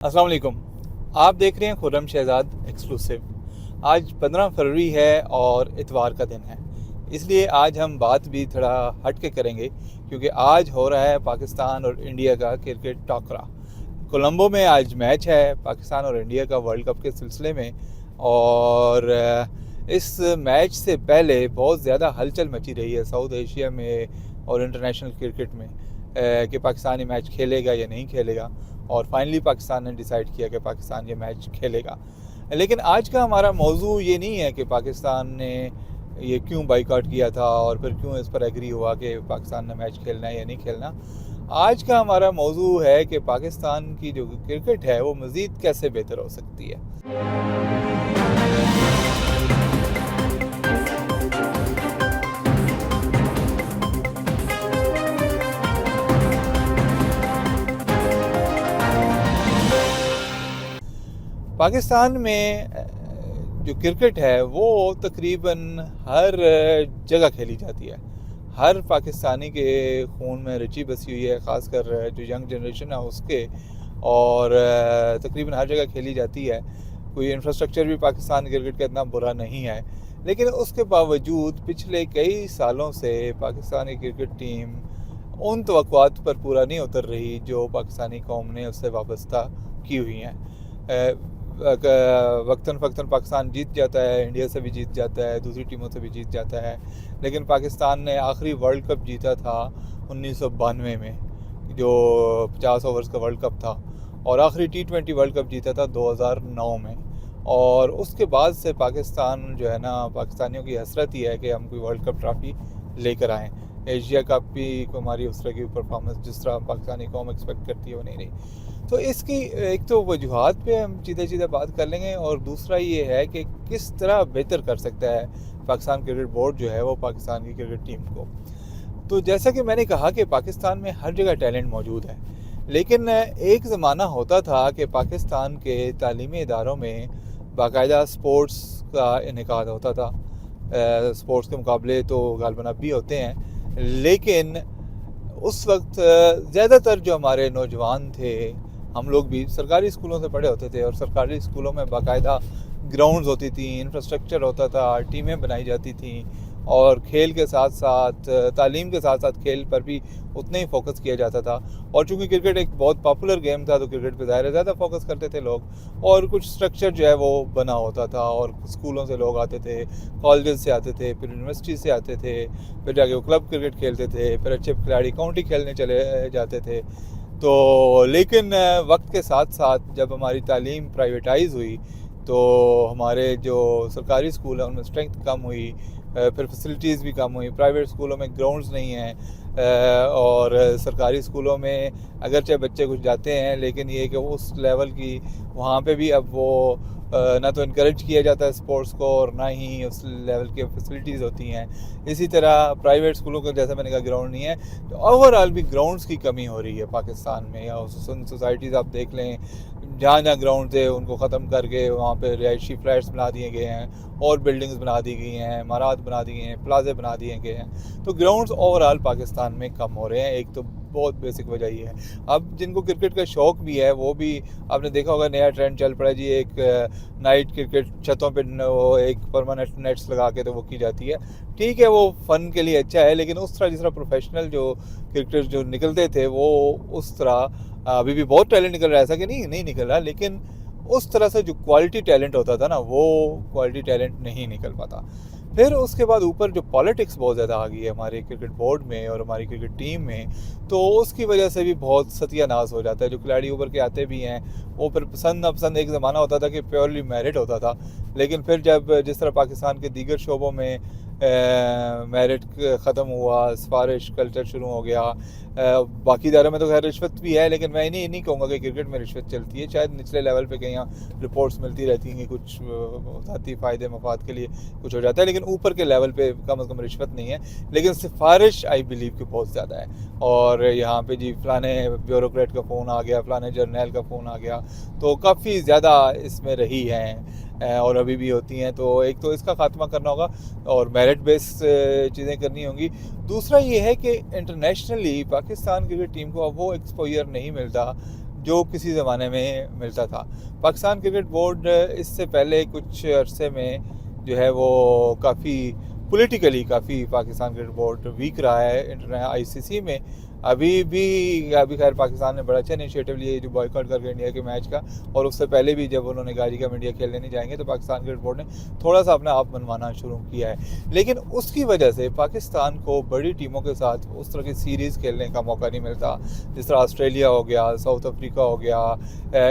अस्सलाम वालेकुम। आप देख रहे हैं खुर्रम शहजाद एक्सक्लूसिव। आज 15 फरवरी है और इतवार का दिन है, इसलिए आज हम बात भी थोड़ा हट के करेंगे क्योंकि आज हो रहा है पाकिस्तान और इंडिया का क्रिकेट टाकरा। कोलंबो में आज मैच है पाकिस्तान और इंडिया का वर्ल्ड कप के सिलसिले में। और इस मैच से पहले बहुत ज़्यादा हलचल मची रही है साउथ एशिया में और इंटरनेशनल क्रिकेट में कि पाकिस्तान ये मैच खेलेगा या नहीं खेलेगा। और फाइनली पाकिस्तान ने डिसाइड किया कि पाकिस्तान ये मैच खेलेगा। लेकिन आज का हमारा मौजू ये नहीं है कि पाकिस्तान ने ये क्यों बाइकआउट किया था और फिर क्यों इस पर एग्री हुआ कि पाकिस्तान ने मैच खेलना है या नहीं खेलना। आज का हमारा मौजू है कि पाकिस्तान की जो क्रिकेट है वो मज़ीद कैसे बेहतर हो सकती है। पाकिस्तान में जो क्रिकेट है वो तकरीबन हर जगह खेली जाती है। हर पाकिस्तानी के खून में रची बसी हुई है, ख़ासकर जो यंग जनरेशन है उसके। और तकरीबन हर जगह खेली जाती है। कोई इंफ्रास्ट्रक्चर भी पाकिस्तान क्रिकेट का इतना बुरा नहीं है, लेकिन उसके बावजूद पिछले कई सालों से पाकिस्तानी क्रिकेट टीम उन तवक्कुआत पर पूरा नहीं उतर रही जो पाकिस्तानी कौम ने उससे वाबस्ता की हुई हैं। वक्तन फ़क्तन पाकिस्तान जीत जाता है, इंडिया से भी जीत जाता है, दूसरी टीमों से भी जीत जाता है। लेकिन पाकिस्तान ने आखिरी वर्ल्ड कप जीता था 1992 में, जो 50 ओवर्स का वर्ल्ड कप था। और आखिरी T20 वर्ल्ड कप जीता था 2009 में। और उसके बाद से पाकिस्तान जो है ना, पाकिस्तानियों की हसरत ही है कि हम कोई वर्ल्ड कप ट्रॉफी लेकर आएँ। एशिया कप भी हमारी उस तरह की परफॉर्मेंस जिस तरह पाकिस्तानी कौम एक्सपेक्ट करती है वो नहीं रही। तो इसकी एक तो वजूहात पे हम सीधे सीधे बात कर लेंगे, और दूसरा ये है कि किस तरह बेहतर कर सकता है पाकिस्तान क्रिकेट बोर्ड जो है वो पाकिस्तान की क्रिकेट टीम को। तो जैसा कि मैंने कहा कि पाकिस्तान में हर जगह टैलेंट मौजूद है, लेकिन एक ज़माना होता था कि पाकिस्तान के तालीमी इदारों में बाकायदा स्पोर्ट्स का इनेकाद होता था। स्पोर्ट्स के मुकाबले तो गालबन अब भी होते हैं, लेकिन उस वक्त ज़्यादातर जो हमारे नौजवान थे, हम लोग भी सरकारी स्कूलों से पढ़े होते थे, और सरकारी स्कूलों में बाकायदा ग्राउंड्स होती थी, इंफ्रास्ट्रक्चर होता था, टीमें बनाई जाती थी, और खेल के साथ साथ तालीम के साथ साथ खेल पर भी उतना ही फोकस किया जाता था। और चूँकि क्रिकेट एक बहुत पॉपुलर गेम था तो क्रिकेट पे ज़्यादा फोकस करते थे लोग, और कुछ स्ट्रक्चर जो है वो बना होता था, और स्कूलों से लोग आते थे, कॉलेज से आते थे, फिर यूनिवर्सिटी से आते थे, फिर जाके वो क्लब क्रिकेट खेलते थे, फिर अच्छे खिलाड़ी काउंटी खेलने चले जाते थे। तो लेकिन वक्त के साथ साथ जब हमारी तालीम प्राइवेटाइज़ हुई तो हमारे जो सरकारी स्कूल हैं उनमें स्ट्रेंथ कम हुई, फिर फैसिलिटीज़ भी कम हुई। प्राइवेट स्कूलों में ग्राउंड्स नहीं हैं, और सरकारी स्कूलों में अगरचे बच्चे कुछ जाते हैं, लेकिन ये कि उस लेवल की वहाँ पे भी अब वो ना तो इनकरेज किया जाता है स्पोर्ट्स को, और ना ही उस लेवल की फैसिलिटीज़ होती हैं। इसी तरह प्राइवेट स्कूलों का जैसा मैंने कहा ग्राउंड नहीं है, तो ओवरऑल भी ग्राउंड्स की कमी हो रही है पाकिस्तान में। या सोसाइटीज़ आप देख लें, जहाँ जहाँ ग्राउंड थे उनको ख़त्म करके वहाँ पे रिहायशी फ्लैट्स बना दिए गए हैं, और बिल्डिंग्स बना दी गई हैं, इमारात बना दी गई हैं, प्लाजे बना दिए गए हैं। तो ग्राउंड्स ओवरऑल पाकिस्तान में कम हो रहे हैं। एक तो बहुत बेसिक वजह ये है। अब जिनको क्रिकेट का शौक़ भी है वो भी, आपने देखा होगा नया ट्रेंड चल पड़ा जी, एक नाइट क्रिकेट छतों पे वो एक परमानेंट नेट्स लगा के तो वो की जाती है। ठीक है, वो फ़न के लिए अच्छा है, लेकिन उस तरह जिस तरह प्रोफेशनल जो क्रिकेटर जो निकलते थे वो उस तरह अभी भी बहुत टैलेंट निकल रहा है, ऐसा कि नहीं निकल रहा, लेकिन उस तरह से जो क्वालिटी टैलेंट होता था ना, वो क्वालिटी टैलेंट नहीं निकल पाता। फिर उसके बाद ऊपर जो पॉलिटिक्स बहुत ज़्यादा आ गई है हमारे क्रिकेट बोर्ड में और हमारी क्रिकेट टीम में, तो उसकी वजह से भी बहुत सत्यानाश हो जाता है। जो खिलाड़ी उभर के आते भी हैं वो फिर पसंद नापसंद, एक ज़माना होता था कि प्योरली मेरिट होता था, लेकिन फिर जब जिस तरह पाकिस्तान के दीगर शोबों में मेरिट ख़त्म हुआ, सिफारिश कल्चर शुरू हो गया। बाकी इदारों में तो खैर रिश्वत भी है, लेकिन मैं नहीं कहूँगा कि क्रिकेट में रिश्वत चलती है। शायद निचले लेवल पे कहीं रिपोर्ट्स मिलती रहती हैं कि कुछ ज़ाती फ़ायदे मफाद के लिए कुछ हो जाता है, लेकिन ऊपर के लेवल पे कम से कम रिश्वत नहीं है। लेकिन सिफारिश आई बिलीव कि बहुत ज़्यादा है, और यहाँ पे जी फ़लाने ब्यूरोक्रेट का फ़ोन आ गया, फ़लाने जर्नल का फ़ोन आ गया, तो काफ़ी ज़्यादा इसमें रही हैं और अभी भी होती हैं। तो एक तो इसका ख़ात्मा करना होगा और मेरिट बेस चीज़ें करनी होंगी। दूसरा ये है कि इंटरनेशनली पाकिस्तान क्रिकेट टीम को अब वो एक्सपोजर नहीं मिलता जो किसी ज़माने में मिलता था। पाकिस्तान क्रिकेट बोर्ड इससे पहले कुछ अरसे में जो है वो काफ़ी पॉलिटिकली काफ़ी पाकिस्तान क्रिकेट बोर्ड वीक रहा है इंटरनेशनल आईसीसी में। अभी खैर पाकिस्तान ने बड़ा अच्छा इनिशिएटिव लिया जो बॉयकॉट करके इंडिया के मैच का, और उससे पहले भी जब उन्होंने कहा कि हम इंडिया खेलने नहीं जाएंगे तो पाकिस्तान क्रिकेट बोर्ड ने थोड़ा सा अपने आप मनवाना शुरू किया है। लेकिन उसकी वजह से पाकिस्तान को बड़ी टीमों के साथ उस तरह की सीरीज़ खेलने का मौका नहीं मिलता, जिस तरह ऑस्ट्रेलिया हो गया, साउथ अफ्रीका हो गया,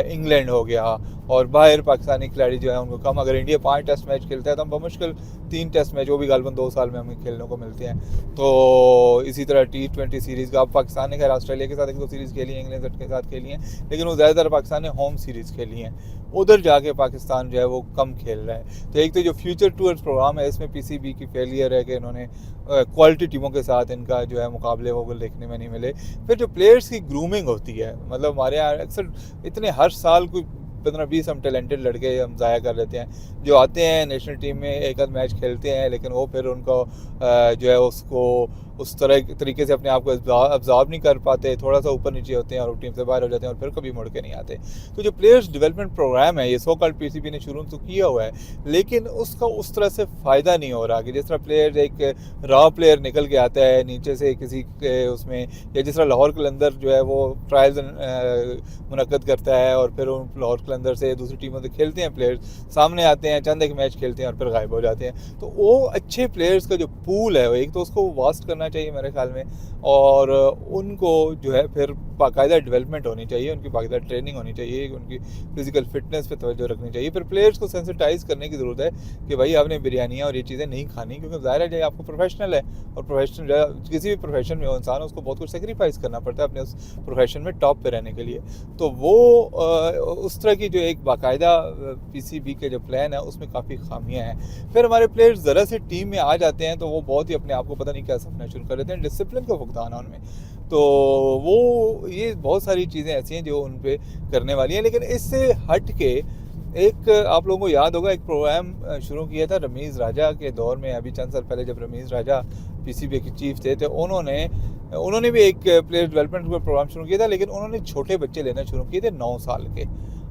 इंग्लैंड हो गया, और बाहर पाकिस्तानी खिलाड़ी जो है उनको कम। अगर इंडिया 5 टेस्ट मैच खेलता है तो हम बमुश्किल 3 टेस्ट मैच, वो भी गालबन 2 साल में हमें खेलने को मिलते हैं। तो इसी तरह T20 सीरीज़ का, अब पाकिस्तान ने खैर ऑस्ट्रेलिया के साथ 1-2 सीरीज़ खेली है, इंग्लैंड के साथ खेली हैं, लेकिन वो ज़्यादातर पाकिस्तान ने होम सीरीज़ खेली हैं। उधर जाके पाकिस्तान जो है वो कम खेल रहा है। तो एक तो जो फ्यूचर टूर्स प्रोग्राम है इसमें पीसीबी की फेलियर है कि इन्होंने क्वालिटी टीमों के साथ इनका जो है मुकाबले वो देखने में नहीं मिले। फिर जो प्लेयर्स की ग्रूमिंग होती है, मतलब हमारे यहाँ अक्सर इतने हर साल कोई 15-20 हम टैलेंटेड लड़के हम ज़ाया कर लेते हैं जो आते हैं नेशनल टीम में एक आध मैच खेलते हैं, लेकिन वो फिर उनको जो है उसको उस तरह तरीके से अपने आप को अब्जॉर्ब नहीं कर पाते, थोड़ा सा ऊपर नीचे होते हैं और टीम से बाहर हो जाते हैं और फिर कभी मुड़ के नहीं आते। तो जो प्लेयर्स डेवलपमेंट प्रोग्राम है ये सो कॉल्ड पीसीबी ने शुरू तो किया हुआ है, लेकिन उसका उस तरह से फ़ायदा नहीं हो रहा कि जिस तरह प्लेयर एक रॉ प्लेयर निकल के आता है नीचे से किसी के उसमें, या जिस तरह लाहौर कलंदर जो है वो ट्रायल्स मुनक्कद करता है और फिर उन लाहौर कलंदर से दूसरी टीमों से खेलते हैं, प्लेयर्स सामने आते हैं, चंद एक मैच खेलते हैं और फिर गायब हो जाते हैं। तो वो अच्छे प्लेयर्स का जो पूल है वो एक तो उसको वास्ट करना चाहिए मेरे ख्याल में, और उनको जो है फिर बाकायदा डेवलपमेंट होनी चाहिए, उनकी बाकायदा ट्रेनिंग होनी चाहिए, उनकी फिजिकल फिटनेस पे तवज्जो रखनी चाहिए। फिर प्लेयर्स को सेंसिटाइज करने की ज़रूरत है कि भाई आपने बिरयानियाँ और ये चीज़ें नहीं खानी, क्योंकि ज़ाहिर है आपको प्रोफेशनल है, और प्रोफेशनल किसी भी प्रोफेशन में हो इंसान उसको बहुत कुछ सेक्रीफाइस करना पड़ता है अपने उस प्रोफेशन में टॉप पे रहने के लिए। तो वो उस तरह की जो एक बाकायदा पीसीबी के जो प्लान है उसमें काफ़ी खामियां हैं। फिर हमारे प्लेयर्स ज़रा से टीम में आ जाते हैं तो वो बहुत ही अपने आप को पता नहीं क्या समझना शुरू कर देते हैं, डिसिप्लिन का फुकदान है उनमें। तो वो ये बहुत सारी चीज़ें ऐसी हैं जो उन पर करने वाली हैं। लेकिन इससे हट के एक आप लोगों को याद होगा एक प्रोग्राम शुरू किया था रमीज़ राजा के दौर में, अभी चंद साल पहले जब रमीज़ राजा पीसीबी के चीफ थे, तो उन्होंने भी एक प्लेयर डेवलपमेंट प्रोग्राम शुरू किया था, लेकिन उन्होंने छोटे बच्चे लेना शुरू किए थे 9 साल के,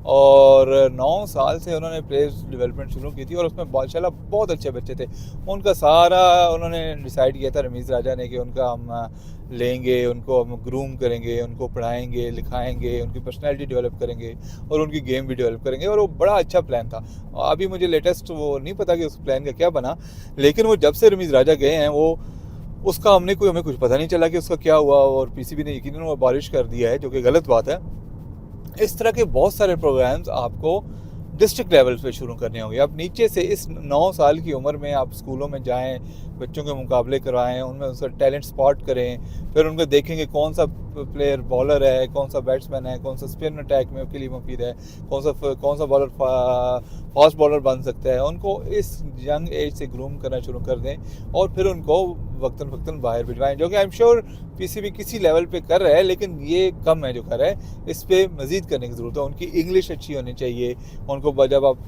और 9 साल से उन्होंने प्लेयर्स डेवलपमेंट शुरू की थी और उसमें माशाल्लाह बहुत अच्छे बच्चे थे। उनका सारा उन्होंने डिसाइड किया था रमीज़ राजा ने कि उनका हम लेंगे, उनको हम ग्रूम करेंगे, उनको पढ़ाएंगे लिखाएंगे, उनकी पर्सनैलिटी डेवलप करेंगे और उनकी गेम भी डेवलप करेंगे, और वो बड़ा अच्छा प्लान था। अभी मुझे लेटेस्ट वो नहीं पता कि उस प्लान का क्या बना, लेकिन वो जब से रमीज़ राजा गए हैं वो उसका हमें कुछ पता नहीं चला कि उसका क्या हुआ, और पीसीबी ने यकीनन वो बारिश कर दिया है, जो कि गलत बात है। इस तरह के बहुत सारे प्रोग्राम्स आपको डिस्ट्रिक्ट लेवल पे शुरू करने होंगे। आप नीचे से इस 9 साल की उम्र में आप स्कूलों में जाएं, बच्चों के मुकाबले करवाएं, उनमें उसका टैलेंट स्पॉट करें, फिर उनको देखेंगे कौन सा प्लेयर बॉलर है, कौन सा बैट्समैन है, कौन सा स्पिन अटैक में के लिए मुफीद है, कौन सा बॉलर फास्ट बॉलर बन सकता है। उनको इस यंग एज से ग्रूम करना शुरू कर दें और फिर उनको वक्तन वक्तन बाहर भिजवाएं, जो कि आई एम श्योर पीसीबी किसी लेवल पे कर रहा है, लेकिन ये कम है जो कर रहा है। इस पर मज़ीद करने की ज़रूरत है। उनकी इंग्लिश अच्छी होनी चाहिए, उनको जब आप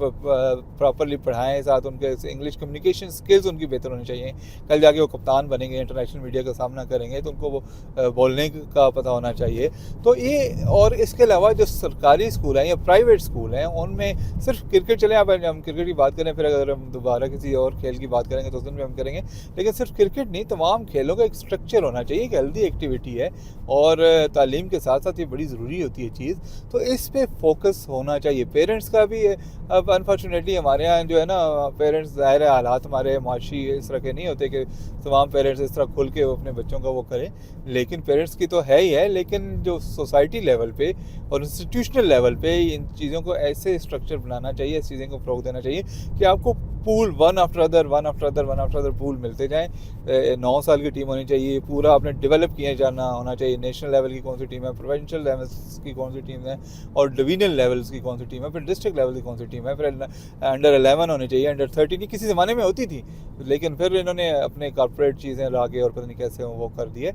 प्रॉपरली पढ़ाएं, साथ उनके इंग्लिश कम्युनिकेशन स्किल्स उनकी बेहतर होनी चाहिए। कल जाके वो कप्तान बनेंगे, इंटरनेशनल मीडिया का सामना करेंगे, तो उनको वो बोलने का पता होना चाहिए। तो ये, और इसके अलावा जो सरकारी स्कूल हैं या प्राइवेट स्कूल हैं उनमें सिर्फ क्रिकेट, चले आप हम क्रिकेट की बात करें, फिर अगर हम दोबारा किसी और खेल की बात करेंगे तो उस दिन भी हम करेंगे, लेकिन सिर्फ क्रिकेट नहीं, तमाम खेलों का एक स्ट्रक्चर होना चाहिए, एक हेल्दी एक्टिविटी है और तालीम के साथ साथ ये बड़ी ज़रूरी होती है चीज़। तो इस पर फोकस होना चाहिए। पेरेंट्स का भी, अब अनफॉर्चुनेटली हमारे यहाँ जो है ना, पेरेंट्स ज़ाहिर है हालात हमारे माशी इस तरह के नहीं होते कि तमाम पेरेंट्स इस तरह खुल के अपने बच्चों का वो करें, लेकिन पेरेंट्स की तो है ही है, लेकिन जो सोसाइटी लेवल पे और इंस्टीट्यूशनल लेवल पे इन चीज़ों को ऐसे स्ट्रक्चर बनाना चाहिए, इस चीज़ों को फ़रोग देना चाहिए कि आपको pool one after other pool मिलते जाएं। 9 साल की टीम होनी चाहिए, पूरा आपने डेवलप किया जाना होना चाहिए। नेशनल लेवल की कौन सी टीम है, प्रोविंशियल लेवल्स की कौन सी टीम है और डिवीजनल लेवल्स की कौन सी टीम है, फिर डिस्ट्रिक्ट लेवल की कौन सी टीम है, फिर अंडर 11 होनी चाहिए, अंडर 13 किसी ज़माने में होती थी, लेकिन फिर इन्होंने अपने कॉर्पोरेट चीज़ें ला के और पता नहीं कैसे वो कर दिए।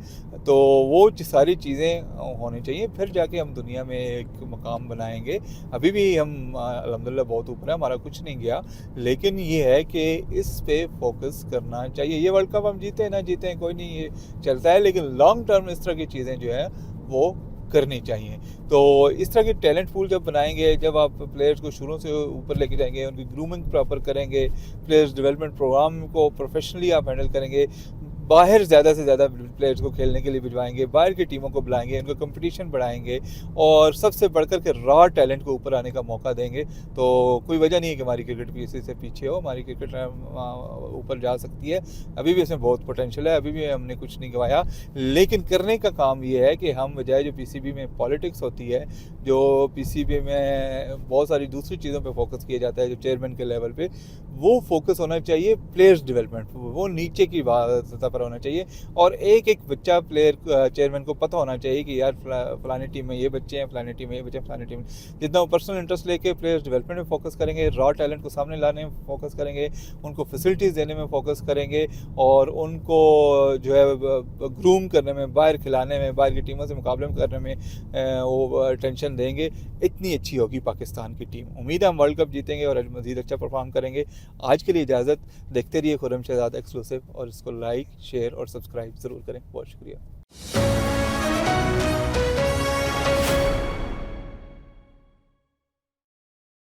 तो वो सारी चीज़ें होनी चाहिए, फिर जाके हम दुनिया में एक मकाम बनाएंगे। अभी भी हम अल्हम्दुलिल्लाह बहुत ऊपर है, हमारा कुछ नहीं गया, लेकिन ये है कि इस पे फोकस करना चाहिए। ये वर्ल्ड कप हम जीते ना जीते कोई नहीं, ये चलता है, लेकिन लॉन्ग टर्म इस तरह की चीज़ें जो है वो करनी चाहिए। तो इस तरह के टैलेंट पूल जब बनाएंगे, जब आप प्लेयर्स को शुरू से ऊपर लेके जाएंगे, उनकी ग्रूमिंग प्रॉपर करेंगे, प्लेयर्स डेवलपमेंट प्रोग्राम को प्रोफेशनली आप हैंडल करेंगे, बाहर ज़्यादा से ज़्यादा प्लेयर्स को खेलने के लिए भिजवाएंगे, बाहर की टीमों को बुलाएंगे, उनको कंपटीशन बढ़ाएंगे और सबसे बढ़कर के रॉ टैलेंट को ऊपर आने का मौका देंगे, तो कोई वजह नहीं है कि हमारी क्रिकेट पीसी से पीछे हो। हमारी क्रिकेट ऊपर जा सकती है, अभी भी इसमें बहुत पोटेंशियल है, अभी भी हमने कुछ नहीं गवाया। लेकिन करने का काम ये है कि हम बजाय जो पीसीबी में पॉलिटिक्स होती है, जो पीसीबी में बहुत सारी दूसरी चीज़ों पे फोकस किया जाता है, जो चेयरमैन के लेवल पे, वो फोकस होना चाहिए प्लेयर्स डेवलपमेंट, वो नीचे की सतह पर होना चाहिए। और एक एक बच्चा प्लेयर चेयरमैन को पता होना चाहिए कि यार फलानी टीम में ये बच्चे हैं, फलानी टीम में ये बच्चे हैं, फलानी टीम में। जितना वो पर्सनल इंटरेस्ट लेके प्लेयर्स डेवलपमेंट में फोकस करेंगे, रॉ टैलेंट को सामने लाने में फोकस करेंगे, उनको फैसिलिटीज़ देने में फोकस करेंगे और उनको जो है ग्रूम करने में, बाहर खिलाने में, बाहर की टीमों से मुकाबले करने में वो टेंशन देंगे, इतनी अच्छी होगी पाकिस्तान की टीम। उम्मीद है हम वर्ल्ड कप जीतेंगे और मज़ीद अच्छा परफॉर्म करेंगे। आज के लिए इजाज़त, देखते रहिए खुर्रम शहजाद एक्सक्लूसिव और इसको लाइक, शेयर और सब्सक्राइब ज़रूर करें। बहुत शुक्रिया।